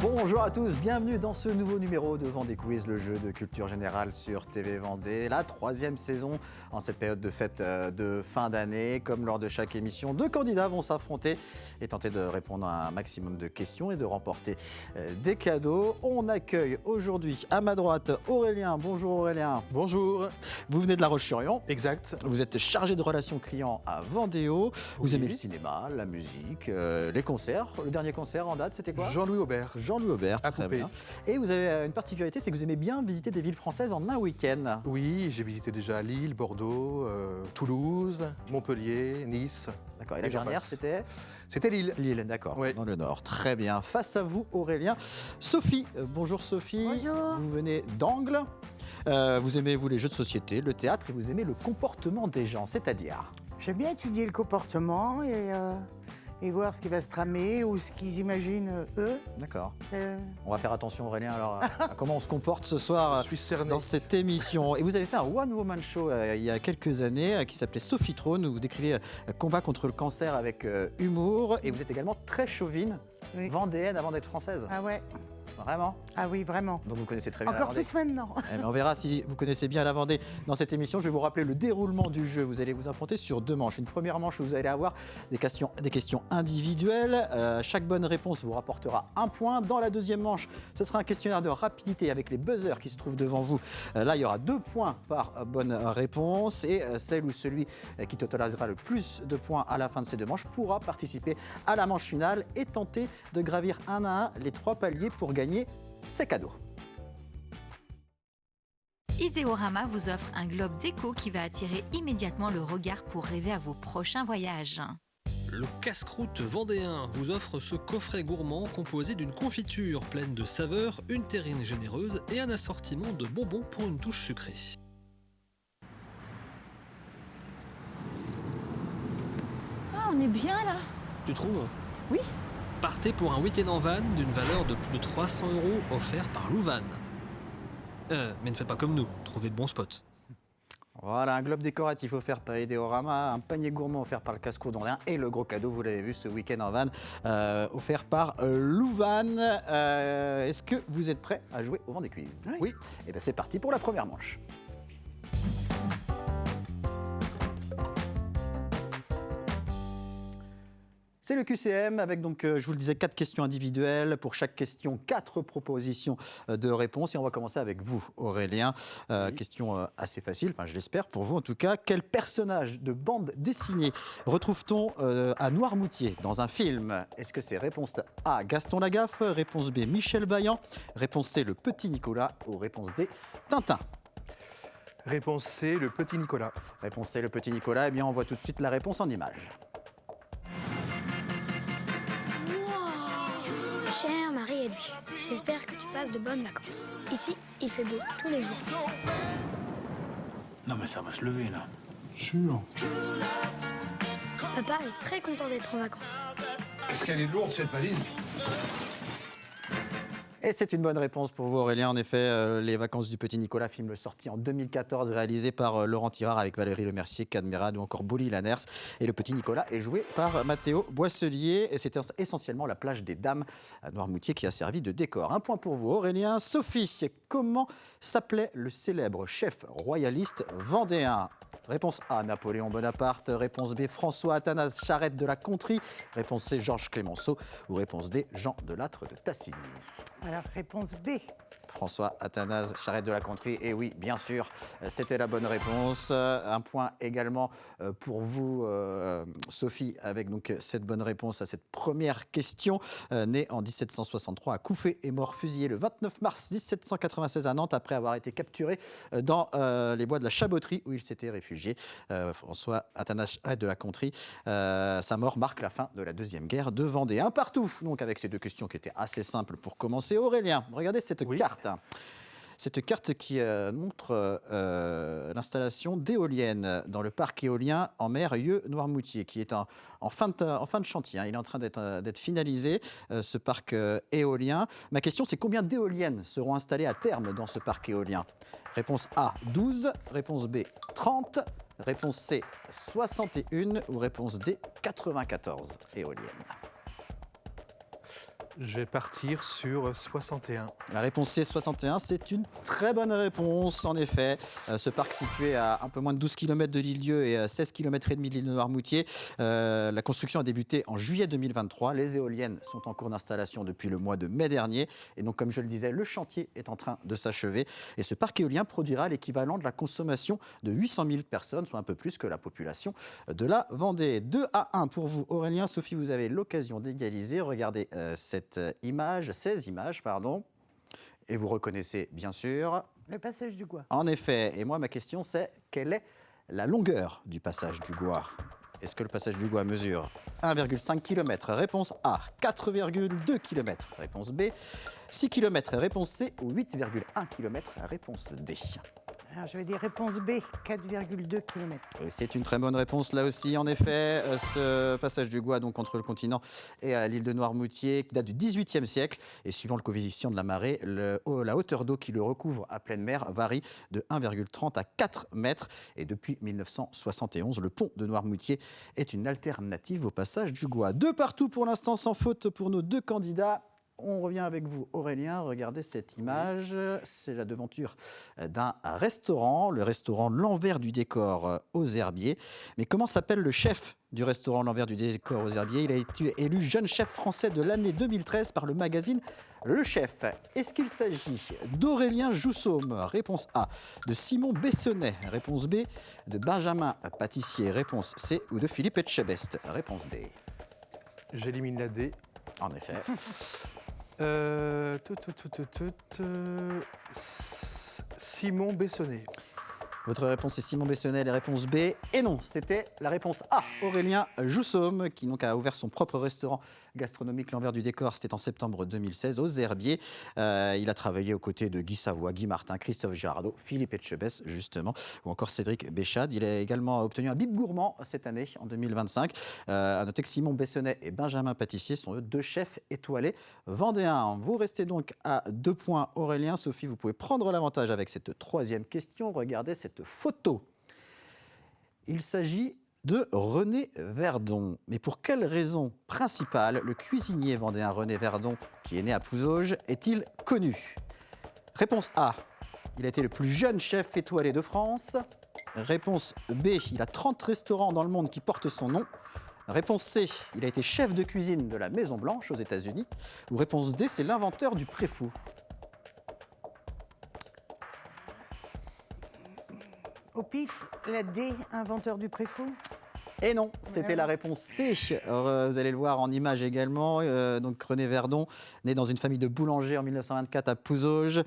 Bonjour à tous, bienvenue dans ce nouveau numéro de Vendée Quiz, le jeu de culture générale sur TV Vendée. La 3e saison en cette période de fête de fin d'année. Comme lors de chaque émission, 2 candidats vont s'affronter et tenter de répondre à un maximum de questions et de remporter des cadeaux. On accueille aujourd'hui à ma droite Aurélien. Bonjour Aurélien. Bonjour. Vous venez de La Roche-sur-Yon. Exact. Vous êtes chargé de relations clients à Vendéo. Vous Oui. aimez le cinéma, la musique, les concerts. Le dernier concert en date, c'était quoi ? Jean-Louis Aubert. Jean-Louis Aubert, À très Poupée. bien. Et vous avez une particularité, c'est que vous aimez bien visiter des villes françaises en un week-end. Oui, j'ai visité déjà Lille, Bordeaux, Toulouse, Montpellier, Nice. D'accord, et la Et j'en dernière, passe. c'était C'était Lille. Lille, d'accord, Oui. dans le Nord. Très bien. Face à vous, Aurélien, Sophie. Bonjour Sophie. Bonjour. Vous venez d'Angles. Vous aimez, vous, les jeux de société, le théâtre, et vous aimez le comportement des gens, c'est-à-dire ? J'aime bien étudier le comportement et voir ce qui va se tramer ou ce qu'ils imaginent eux. D'accord. Euh, On va faire attention, Aurélien, alors, à comment on se comporte ce soir Je suis cerné. dans cette émission. Et vous avez fait un one-woman show il y a quelques années qui s'appelait Sophie Trône, où vous décrivez combat contre le cancer avec humour. Et vous êtes également très chauvine, Oui. vendéenne avant d'être française. Ah ouais, Vraiment ? ah oui, vraiment. Donc vous connaissez très bien la Encore Vendée. plus maintenant. Eh bien, on verra si vous connaissez bien la Vendée dans cette émission. Je vais vous rappeler le déroulement du jeu. Vous allez vous affronter sur 2 manches. Une première manche où vous allez avoir des questions individuelles. Chaque bonne réponse vous rapportera 1 point. Dans la deuxième manche, ce sera un questionnaire de rapidité avec les buzzers qui se trouvent devant vous. Là, il y aura 2 points par bonne réponse. Et celle ou celui qui totalisera le plus de points à la fin de ces 2 manches pourra participer à la manche finale et tenter de gravir un à un les 3 paliers pour gagner ses cadeaux. Ideorama vous offre un globe déco qui va attirer immédiatement le regard pour rêver à vos prochains voyages. Le casse-croûte vendéen vous offre ce coffret gourmand composé d'une confiture pleine de saveurs, une terrine généreuse et un assortiment de bonbons pour une touche sucrée. Ah, on est bien là. Tu trouves ? Oui. Partez pour un week-end en van d'une valeur de plus de 300 € offert par Louvan. Mais ne faites pas comme nous, trouvez de bons spots. Voilà, un globe décoratif offert par Ideorama, un panier gourmand offert par le casse-croûte vendéen et le gros cadeau, vous l'avez vu, ce week-end en van, offert par Louvan. Est-ce que vous êtes prêts à jouer au Vendée Quiz ? Oui. Et bien c'est parti pour la première manche. C'est le QCM avec donc, je vous le disais, 4 questions individuelles. Pour chaque question, 4 propositions de réponse. Et on va commencer avec vous, Aurélien. Question assez facile, enfin je l'espère pour vous en tout cas. Quel personnage de bande dessinée retrouve-t-on à Noirmoutier dans un film ? Est-ce que c'est réponse A, Gaston Lagaffe, réponse B, Michel Vaillant, réponse C, le petit Nicolas ou réponse D, Tintin ? Réponse C, le petit Nicolas. Réponse C, le petit Nicolas. Eh bien, on voit tout de suite la réponse en images. Chère Marie-Edwige, j'espère que tu passes de bonnes vacances. Ici, il fait beau tous les jours. Non mais ça va se lever là. Sûr. Papa est très content d'être en vacances. Est-ce qu'elle est lourde cette valise? Et c'est une bonne réponse pour vous, Aurélien. En effet, Les Vacances du Petit Nicolas, film sorti en 2014, réalisé par Laurent Tirard avec Valérie Lemercier, Cadmerade ou encore Bouli Lanners. Et le Petit Nicolas est joué par Mathéo Boisselier. Et c'était essentiellement la plage des Dames à Noirmoutier qui a servi de décor. 1 point pour vous, Aurélien. Sophie, comment s'appelait le célèbre chef royaliste vendéen ? Réponse A, Napoléon Bonaparte. Réponse B, François Athanase Charette de la Contrie. Réponse C, Georges Clémenceau. Ou réponse D, Jean Delattre de Tassigny. Alors, réponse B. François Athanase Charette de la Contrie. Et oui, bien sûr, c'était la bonne réponse. 1 point également pour vous, Sophie, avec donc cette bonne réponse à cette première question. Né en 1763 à Couffé et mort fusillé le 29 mars 1796 à Nantes après avoir été capturé dans les bois de la Chaboterie où il s'était réfugié. François Athanase Charette de la Contrie. Sa mort marque la fin de la Deuxième Guerre de Vendée. 1 partout, donc avec ces 2 questions qui étaient assez simples pour commencer. Aurélien, regardez cette carte. Cette carte qui montre l'installation d'éoliennes dans le parc éolien en mer Yeux-Noirmoutier, qui est en fin de chantier. Il est en train d'être finalisé, ce parc éolien. Ma question, c'est combien d'éoliennes seront installées à terme dans ce parc éolien ? Réponse A, 12. Réponse B, 30. Réponse C, 61. Ou réponse D, 94 éoliennes. Je vais partir sur 61. La réponse C, 61, c'est une très bonne réponse. En effet, ce parc situé à un peu moins de 12 km de l'île-Dieu et à 16 km et demi de l'île de Noirmoutier, la construction a débuté en juillet 2023. Les éoliennes sont en cours d'installation depuis le mois de mai dernier. Et donc, comme je le disais, le chantier est en train de s'achever. Et ce parc éolien produira l'équivalent de la consommation de 800 000 personnes, soit un peu plus que la population de la Vendée. 2-1 pour vous, Aurélien. Sophie, vous avez l'occasion d'égaliser. Regardez ces images, pardon. Et vous reconnaissez, bien sûr. Le passage du Gois. En effet. Et moi, ma question, c'est quelle est la longueur du passage du Gois? Est-ce que le passage du Gois mesure 1,5 km? Réponse A. 4,2 km. Réponse B. 6 km. Réponse C. Ou 8,1 km. Réponse D. Alors, je vais dire réponse B, 4,2 km. Et c'est une très bonne réponse là aussi. En effet, ce passage du Gois donc, entre le continent et l'île de Noirmoutier qui date du XVIIIe siècle. Et suivant le coefficient de la marée, la hauteur d'eau qui le recouvre à pleine mer varie de 1,30 à 4 mètres. Et depuis 1971, le pont de Noirmoutier est une alternative au passage du Gois. 2 partout pour l'instant, sans faute pour nos 2 candidats. On revient avec vous, Aurélien. Regardez cette image. C'est la devanture d'un restaurant, le restaurant L'Envers du décor aux Herbiers. Mais comment s'appelle le chef du restaurant L'Envers du décor aux Herbiers? Il a été élu jeune chef français de l'année 2013 par le magazine Le Chef. Est-ce qu'il s'agit d'Aurélien Joussaume? Réponse A. De Simon Bessonnet? Réponse B. De Benjamin Pâtissier? Réponse C. Ou de Philippe Etchebest? Réponse D. J'élimine la D. En effet. Simon Bessonnet. Votre réponse est Simon Bessonnet, la réponse B. Et non, c'était la réponse A. Aurélien Joussaume, qui donc a ouvert son propre restaurant gastronomique L'Envers du décor. C'était en septembre 2016 aux Herbiers. Il a travaillé aux côtés de Guy Savoy, Guy Martin, Christophe Girardot, Philippe Etchebest, justement, ou encore Cédric Béchade. Il a également obtenu un bib gourmand cette année, en 2025. À noter que Simon Bessonnet et Benjamin Pâtissier sont eux 2 chefs étoilés vendéens. Vous restez donc à 2 points, Aurélien. Sophie, vous pouvez prendre l'avantage avec cette 3e question. Regardez cette photo. Il s'agit de René Verdon. Mais pour quelle raison principale le cuisinier vendéen René Verdon, qui est né à Pouzauges, est-il connu? Réponse A. Il a été le plus jeune chef étoilé de France. Réponse B. Il a 30 restaurants dans le monde qui portent son nom. Réponse C. Il a été chef de cuisine de la Maison Blanche aux États-Unis. Ou réponse D. C'est l'inventeur du préfou. Au pif, la D, inventeur du préfou. Et non, c'était la réponse C. Alors, vous allez le voir en image également. Donc René Verdon, né dans une famille de boulangers en 1924 à Pouzauges.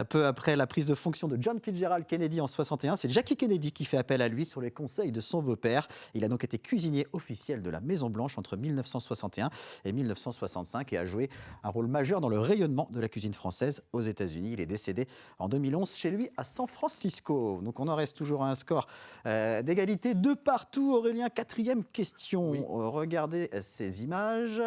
Peu après la prise de fonction de John Fitzgerald Kennedy en 61, c'est Jackie Kennedy qui fait appel à lui sur les conseils de son beau-père. Il a donc été cuisinier officiel de la Maison Blanche entre 1961 et 1965 et a joué un rôle majeur dans le rayonnement de la cuisine française aux États-Unis. Il est décédé en 2011 chez lui à San Francisco. Donc on en reste toujours à un score d'égalité. 2 partout, Aurélien. 4e question. Oui. Regardez ces images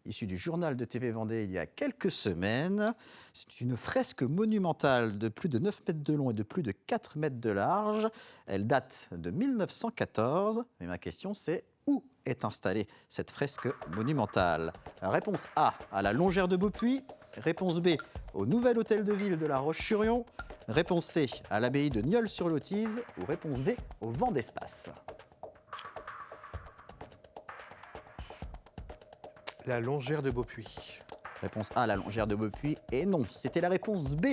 issues du journal de TV Vendée il y a quelques semaines. C'est une fresque monumentale de plus de 9 mètres de long et de plus de 4 mètres de large. Elle date de 1914. Mais ma question, c'est où est installée cette fresque monumentale? Réponse A, à la Longère de Beaupuy. Réponse B, au nouvel hôtel de ville de La Roche-sur-Yon. Réponse C, à l'abbaye de Nieul-sur-Lotise. Ou réponse D, au Vent d'Espace. La Longère de Beaupuy. Réponse A, la Longère de Beaupuy. Et non, c'était la réponse B.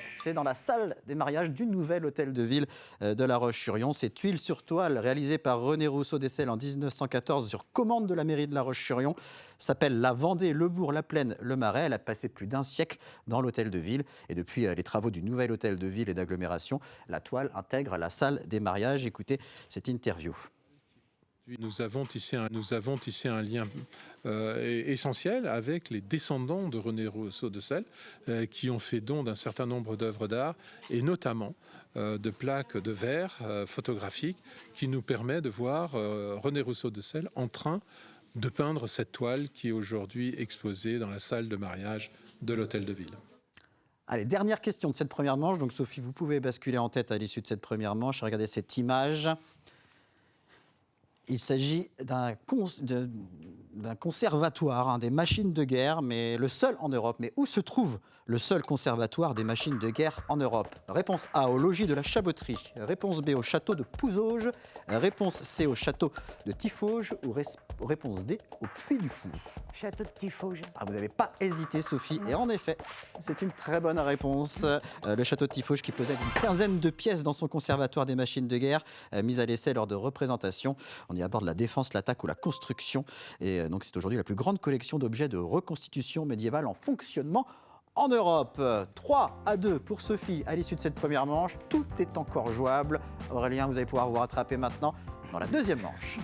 C'est dans la salle des mariages du nouvel hôtel de ville de La Roche-sur-Yon. Cette tuile sur toile réalisée par René Rousseau d'Essel en 1914 sur commande de la mairie de La Roche-sur-Yon s'appelle La Vendée, le Bourg, la Plaine, le Marais. Elle a passé plus d'1 siècle dans l'hôtel de ville. Et depuis les travaux du nouvel hôtel de ville et d'agglomération, la toile intègre la salle des mariages. Écoutez cette interview. Nous avons tissé un lien essentiel avec les descendants de René Rousseau d'Essel qui ont fait don d'un certain nombre d'œuvres d'art et notamment de plaques de verre photographiques qui nous permet de voir René Rousseau d'Essel en train de peindre cette toile qui est aujourd'hui exposée dans la salle de mariage de l'hôtel de ville. Allez, dernière question de cette première manche. Donc Sophie, vous pouvez basculer en tête à l'issue de cette première manche. Regardez cette image. Il s'agit d'un conservatoire, hein, des machines de guerre, mais le seul en Europe. Mais où se trouve le seul conservatoire des machines de guerre en Europe? Réponse A, au logis de la Chaboterie. Réponse B, au château de Pouzauges. Réponse C, au château de Tiffauges. Ou réponse D, au Puy du Fou. Château de Tiffauges. Ah, vous n'avez pas hésité, Sophie. Et en effet, c'est une très bonne réponse. Le château de Tiffauges qui possède une quinzaine de pièces dans son conservatoire des machines de guerre, mises à l'essai lors de représentations. On y aborde la défense, l'attaque ou la construction. Et donc, c'est aujourd'hui la plus grande collection d'objets de reconstitution médiévale en fonctionnement en Europe. 3-2 pour Sophie à l'issue de cette première manche. Tout est encore jouable. Aurélien, vous allez pouvoir vous rattraper maintenant dans la deuxième manche.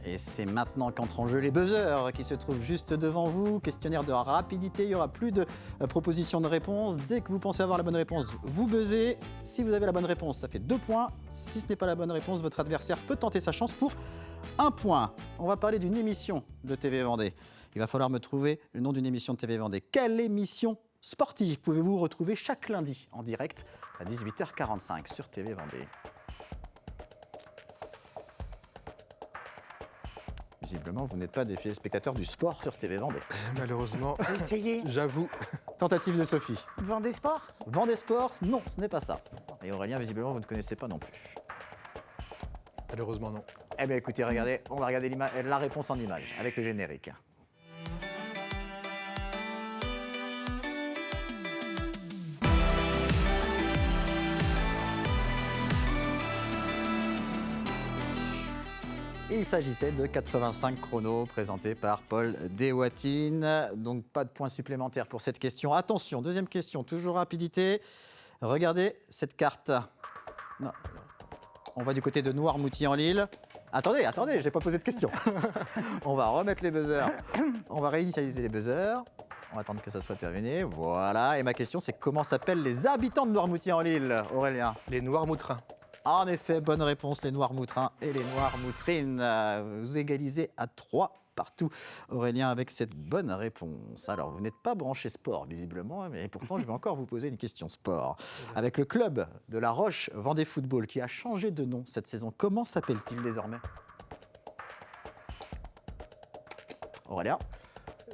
Et c'est maintenant qu'entrent en jeu les buzzers qui se trouvent juste devant vous. Questionnaire de rapidité, il n'y aura plus de propositions de réponse. Dès que vous pensez avoir la bonne réponse, vous buzzez. Si vous avez la bonne réponse, ça fait 2 points. Si ce n'est pas la bonne réponse, votre adversaire peut tenter sa chance pour 1 point. On va parler d'une émission de TV Vendée. Il va falloir me trouver le nom d'une émission de TV Vendée. Quelle émission sportive pouvez-vous retrouver chaque lundi en direct à 18h45 sur TV Vendée? Visiblement, vous n'êtes pas des spectateurs du sport sur TV Vendée. Malheureusement, Essayez. j'avoue. Tentative de Sophie. Vendée Sport. Vendée Sport, non, ce n'est pas ça. Et Aurélien, visiblement, vous ne connaissez pas non plus. Malheureusement, non. Eh bien, écoutez, regardez, on va regarder la réponse en image avec le générique. Il s'agissait de 85 chronos présentés par Paul Deswatines. Donc pas de points supplémentaires pour cette question. Attention, deuxième question, toujours rapidité. Regardez cette carte. Non. On va du côté de Noirmoutier-en-l'Île. Attendez, je n'ai pas posé de question. On va remettre les buzzers. On va réinitialiser les buzzers. On va attendre que ça soit terminé. Voilà. Et ma question, c'est comment s'appellent les habitants de Noirmoutier-en-l'Île, Aurélien? Les Noirmoutrins. En effet, bonne réponse, les Noirmoutrins et les Noirmoutrines. Vous égalisez à 3 partout. Aurélien avec cette bonne réponse. Alors, vous n'êtes pas branché sport, visiblement, mais pourtant, je vais encore vous poser une question sport. Avec le club de La Roche Vendée Football qui a changé de nom cette saison, comment s'appelle-t-il désormais? Aurélien?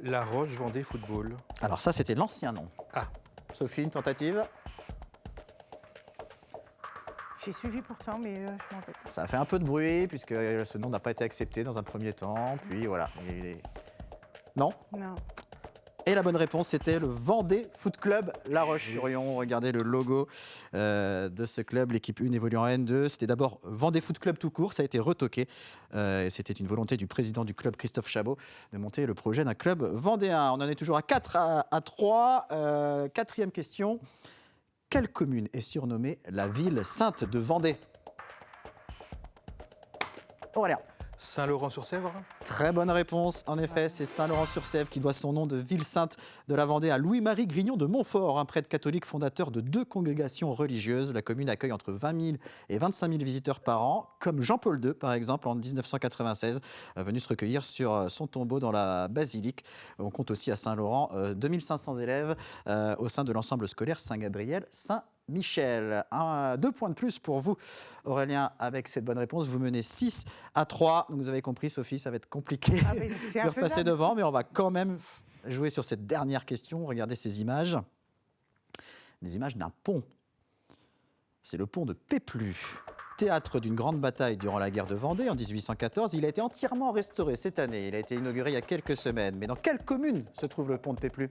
La Roche Vendée Football. Alors ça, c'était l'ancien nom. Ah. Sophie, une tentative? J'ai suivi pourtant, mais je m'en rappelle pas. Ça a fait un peu de bruit, puisque ce nom n'a pas été accepté dans un premier temps. Puis voilà. Non? Non. Et la bonne réponse, c'était le Vendée Foot Club La Roche-sur-Yon. Regardez le logo de ce club, l'équipe 1 évoluant en N2. C'était d'abord Vendée Foot Club tout court, ça a été retoqué. Et c'était une volonté du président du club, Christophe Chabot, de monter le projet d'un club vendéen. On en est toujours à 4-3. Quatrième question. Quelle commune est surnommée la ville sainte de Vendée? Aurélien. Saint-Laurent-sur-Sèvre. Très bonne réponse. En effet, c'est Saint-Laurent-sur-Sèvre qui doit son nom de ville sainte de la Vendée à Louis-Marie Grignon de Montfort, un prêtre catholique fondateur de 2 congrégations religieuses. La commune accueille entre 20 000 et 25 000 visiteurs par an, comme Jean-Paul II, par exemple, en 1996, venu se recueillir sur son tombeau dans la basilique. On compte aussi à Saint-Laurent 2500 élèves au sein de l'ensemble scolaire Saint-Gabriel-Saint-Michel. 2 points de plus pour vous, Aurélien, avec cette bonne réponse. Vous menez 6-3. Donc vous avez compris, Sophie, ça va être compliqué de repasser devant, mais on va quand même jouer sur cette dernière question. Regardez ces images. Des images d'un pont. C'est le pont de Péplu. Théâtre d'une grande bataille durant la guerre de Vendée en 1814. Il a été entièrement restauré cette année. Il a été inauguré il y a quelques semaines. Mais dans quelle commune se trouve le pont de Péplu ?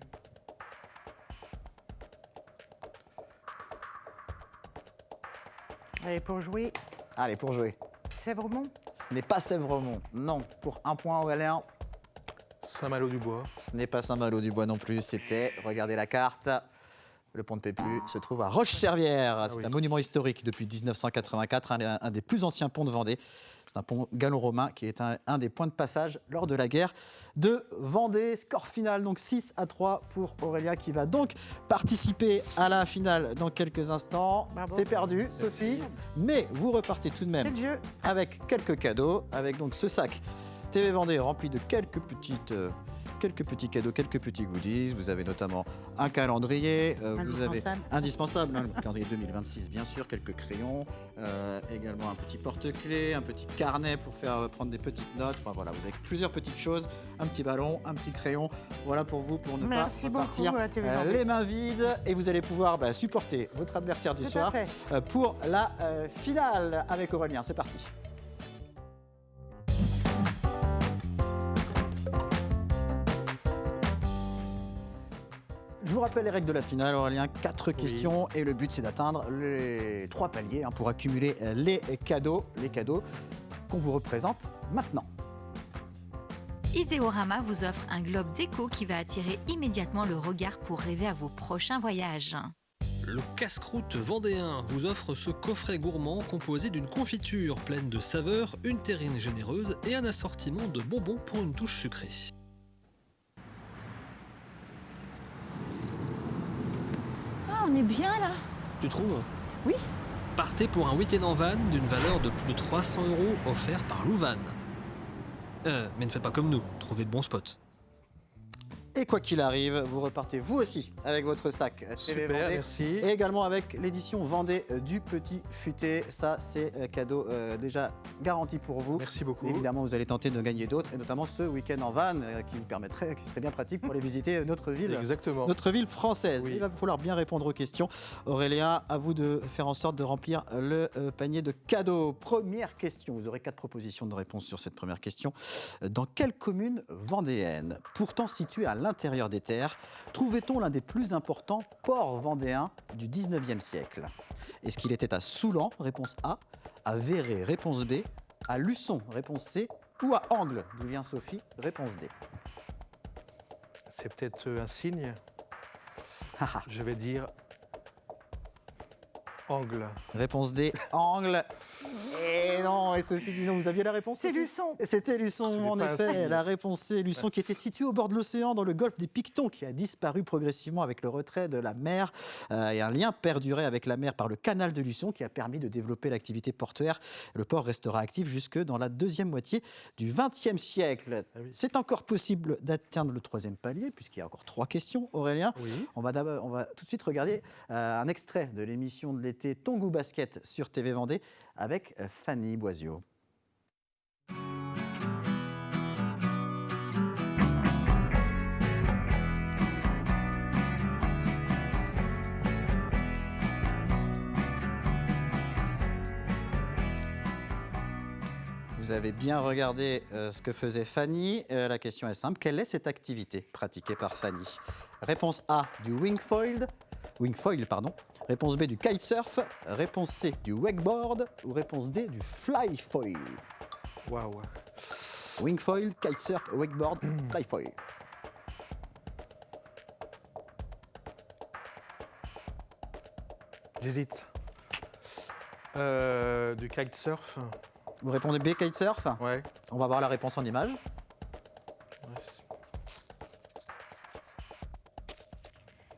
Allez, pour jouer, Allez, pour jouer. Sèvremont. Ce n'est pas Sèvremont, non. Pour 1 point, Aurélien. Saint-Malo-du-Bois. Ce n'est pas Saint-Malo-du-Bois non plus. C'était, regardez la carte, le pont de Péplu se trouve à Roche-Servière. C'est un monument historique depuis 1984, un des plus anciens ponts de Vendée. C'est un pont gallo-romain qui est un des points de passage lors de la guerre de Vendée. Score final, donc 6-3 pour Aurélien qui va donc participer à la finale dans quelques instants. Bravo. C'est perdu, Sophie, mais vous repartez tout de même C'est le jeu. avec quelques cadeaux, avec donc ce sac TV Vendée rempli de quelques petites quelques petits cadeaux, quelques petits goodies. Vous avez notamment un calendrier, vous avez indispensable, hein, le calendrier 2026 bien sûr, quelques crayons, également un petit porte-clés, un petit carnet pour faire prendre des petites notes. Enfin, voilà, vous avez plusieurs petites choses, un petit ballon, un petit crayon. Voilà pour vous, pour ne Merci pas repartir beaucoup, TV Vendée. les mains vides, et vous allez pouvoir supporter votre adversaire du Tout à soir fait. pour la finale avec Aurélien. C'est parti. Je vous rappelle les règles de la finale, Aurélien. 4 questions et le but c'est d'atteindre les 3 paliers pour accumuler les cadeaux qu'on vous représente maintenant. Ideorama vous offre un globe déco qui va attirer immédiatement le regard pour rêver à vos prochains voyages. Le casse-croûte vendéen vous offre ce coffret gourmand composé d'une confiture pleine de saveurs, une terrine généreuse et un assortiment de bonbons pour une touche sucrée. Ah, on est bien là. Tu trouves? Oui. Partez pour un week-end en van d'une valeur de plus de 300 € offert par Louvan. Mais ne faites pas comme nous, trouvez de bons spots. Et quoi qu'il arrive, vous repartez vous aussi avec votre sac TV Super, Vendée. merci. Et également avec l'édition Vendée du Petit Futé. Ça, c'est cadeau déjà garanti pour vous. Merci beaucoup. Évidemment, vous allez tenter de gagner d'autres, et notamment ce week-end en van qui serait bien pratique pour aller visiter notre ville. Exactement. Notre ville française. Oui. Il va falloir bien répondre aux questions. Aurélien, à vous de faire en sorte de remplir le panier de cadeaux. Première question. Vous aurez 4 propositions de réponse sur cette première question. Dans quelle commune vendéenne, pourtant située à l'intérieur des terres, trouvait-on l'un des plus importants ports vendéens du 19e siècle? Est-ce qu'il était à Soulan, réponse A, à Véret, réponse B, à Luçon, réponse C, ou à Angles, d'où vient Sophie, réponse D? C'est peut-être un signe. Je vais dire Angle. Réponse D, Angles. Et non, et Sophie dit non, vous aviez la réponse? C'est Sophie? Luçon. Et c'était Luçon, Ce n'est en pas un effet. signe. La réponse C, Luçon, qui était situé au bord de l'océan, dans le golfe des Pictons, qui a disparu progressivement avec le retrait de la mer. Et un lien perduré avec la mer par le canal de Luçon, qui a permis de développer l'activité portuaire. Le port restera actif jusque dans la deuxième moitié du XXe siècle. Ah oui. C'est encore possible d'atteindre le 3e palier, puisqu'il y a encore 3 questions, Aurélien. Oui. On va tout de suite regarder un extrait de l'émission de l'été Ton goût basket sur TV Vendée avec Fanny Boisio. Vous avez bien regardé ce que faisait Fanny. La question est simple. Quelle est cette activité pratiquée par Fanny? Réponse A, du wingfoil. Réponse B, du kitesurf. Réponse C, du wakeboard. Ou réponse D, du flyfoil. Waouh. Wingfoil, kitesurf, wakeboard, flyfoil. J'hésite. Du kitesurf. Vous répondez B, kitesurf? Ouais. On va voir la réponse en image.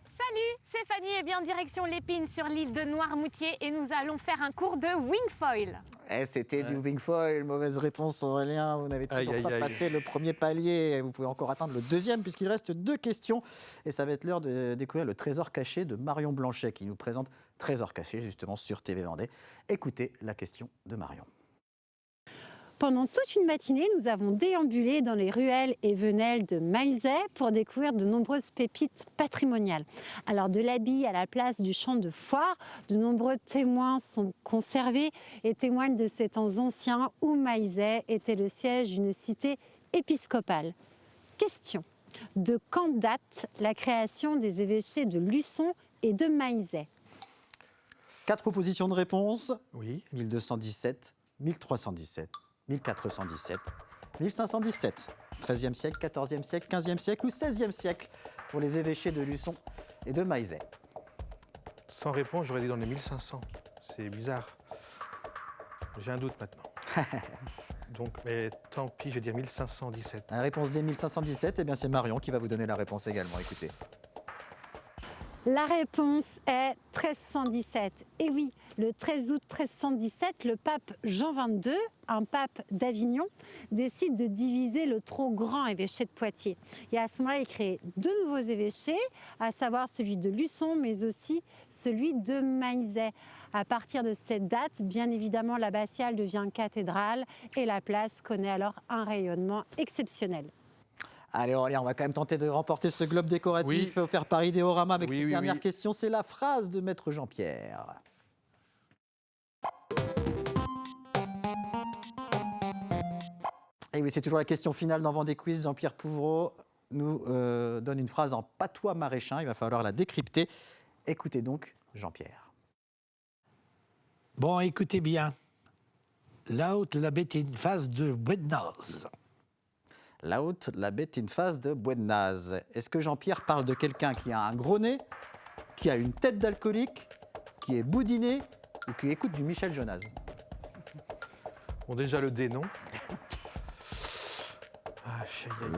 Salut, c'est Fanny et bien direction l'Épine sur l'île de Noirmoutier et nous allons faire un cours de wingfoil. C'était du wingfoil. Mauvaise réponse, Aurélien. Vous n'avez toujours pas passé le premier palier. Vous pouvez encore atteindre le 2e puisqu'il reste 2 questions. Et ça va être l'heure de découvrir le trésor caché de Marion Blanchet qui nous présente Trésor caché justement sur TV Vendée. Écoutez la question de Marion. Pendant toute une matinée, nous avons déambulé dans les ruelles et venelles de Mailzet pour découvrir de nombreuses pépites patrimoniales. Alors de l'abbaye à la place du champ de foire, de nombreux témoins sont conservés et témoignent de ces temps anciens où Mailzet était le siège d'une cité épiscopale. Question. De quand date la création des évêchés de Luçon et de Mailzet? 4 propositions de réponse. Oui. 1217, 1317, 1417, 1517. 13e siècle, 14e siècle, 15e siècle ou 16e siècle pour les évêchés de Luçon et de Mailzet. Sans réponse, j'aurais dit dans les 1500. C'est bizarre. J'ai un doute maintenant. Donc, mais tant pis, je vais dire 1517. La réponse des 1517, eh bien c'est Marion qui va vous donner la réponse également. Écoutez. La réponse est 1317. Et oui, le 13 août 1317, le pape Jean XXII, un pape d'Avignon, décide de diviser le trop grand évêché de Poitiers. Et à ce moment-là, il crée 2 nouveaux évêchés, à savoir celui de Luçon, mais aussi celui de Maillezais. À partir de cette date, bien évidemment, l'abbatiale devient cathédrale et la place connaît alors un rayonnement exceptionnel. Allez Aurélien, on va quand même tenter de remporter ce globe décoratif offert par Idéorama avec cette dernière question. C'est la phrase de Maître Jean-Pierre. Et oui, c'est toujours la question finale dans Vendée Quiz. Jean-Pierre Pouvreau nous donne une phrase en patois maraîchin. Il va falloir la décrypter. Écoutez donc Jean-Pierre. Bon, écoutez bien. Là-haut, la bête est une phase de Buenaz. La haute, la bête est une phase de Buenaz. Est-ce que Jean-Pierre parle de quelqu'un qui a un gros nez, qui a une tête d'alcoolique, qui est boudiné ou qui écoute du Michel Jonas? Bon, déjà le D, non?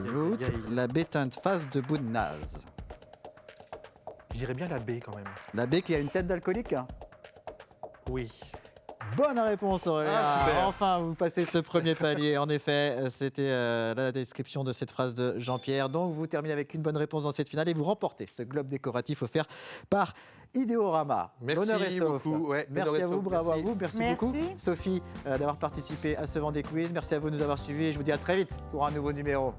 L'autre, la bête est une phase de Buenaz. Je dirais bien la B quand même. La B qui a une tête d'alcoolique? Oui. Bonne réponse Aurélien. Super. Enfin, vous passez ce premier palier. En effet, c'était la description de cette phrase de Jean-Pierre. Donc, vous terminez avec une bonne réponse dans cette finale et vous remportez ce globe décoratif offert par Idéorama. Merci beaucoup. Ouais, merci à vous, bravo à vous. Merci beaucoup, Merci. Sophie, d'avoir participé à ce Vendée Quiz. Merci à vous de nous avoir suivis et je vous dis à très vite pour un nouveau numéro.